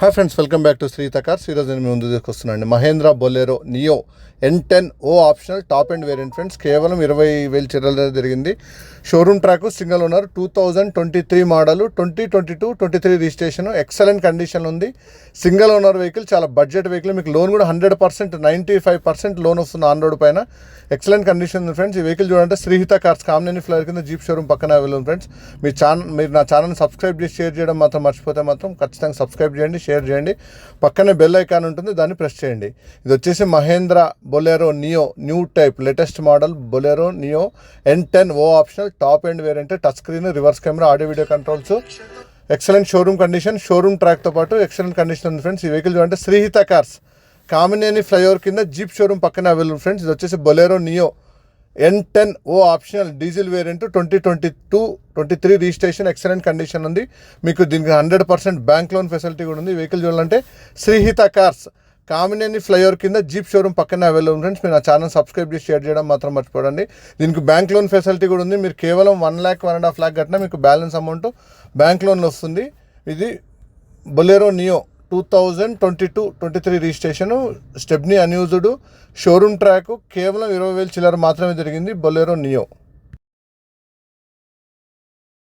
Hi friends, welcome back to Sritha cars. ఈరోజు నేను మీ ముందు తీసుకొస్తున్నాను Mahindra Bolero Neo N10 O optional top and variant friends. కేవలం 20,000 చిల్లర జరిగింది. Showroom track, single owner, 2023 model, 2022-23 registration, excellent condition ఉంది. సింగిల్ ఓనర్ వెహికల్, చాలా బడ్జెట్ వెహికల్. మీకు లోన్ కూడా 100%, 95% లోన్ వస్తుంది ఆన్ రోడ్ పైన. ఎక్సలెంట్ కండిషన్ ఉంది ఫ్రెండ్స్. ఈ వెహికల్ చూడంటే శ్రీహిత కార్స్ కామినేని ఫ్లైర్ కింద జీప్ షోరూమ్ పక్కన అవైలబుల్ ఫ్రెండ్స్. మీరు నా ఛానల్ని సబ్స్క్రైబ్ చేసి షేర్ చేయడం మాత్రం మర్చిపోతే మాత్రం ఖచ్చితంగా సబ్స్క్రైబ్ చేయండి, షేర్ చేయండి. పక్కనే బెల్ ఐకాన్ ఉంటుంది, దాన్ని ప్రెస్ చేయండి. ఇది వచ్చేసి Mahindra Bolero Neo new type latest model Bolero Neo N10 O optional top and variant. Touch screen, reverse camera, audio video controls, excellent showroom condition, showroom ట్రాక్తో పాటు ఎక్సలెంట్ కండిషన్ ఉంది ఫ్రెండ్స్. ఈ vehicle చూడంటే శ్రీహిత కార్స్ కామినేని ఫ్లైఓవర్ కింద jeep showroom పక్కన available friends. ఇది వచ్చేసి Bolero Neo N10 O optional diesel variant, 2022-23 registration, excellent condition ఉంది. మీకు దీనికి 100% బ్యాంక్ లోన్ ఫెసిలిటీ కూడా ఉంది. వెహికల్ చూడాలంటే శ్రీహిత కార్స్ కామినేని ఫ్లైఓవర్ కింద జీప్ షోరూమ్ పక్కన అవైలబుల్ ఫ్రెండ్స్. మీరు నా ఛానల్ సబ్స్క్రైబ్ చేసి షేర్ చేయడం మాత్రం మర్చిపోండి. దీనికి బ్యాంక్ లోన్ ఫెసిలిటీ కూడా ఉంది. మీరు కేవలం 1 lakh, 1.5 lakh కట్టినా మీకు బ్యాలెన్స్ అమౌంట్ బ్యాంక్ లోన్ వస్తుంది. ఇది Bolero neo 2022-23 registration, stepney unused, showroom track, కేవలం 20,000 చిల్లర మాత్రమే జరిగింది బొలెరో నియో.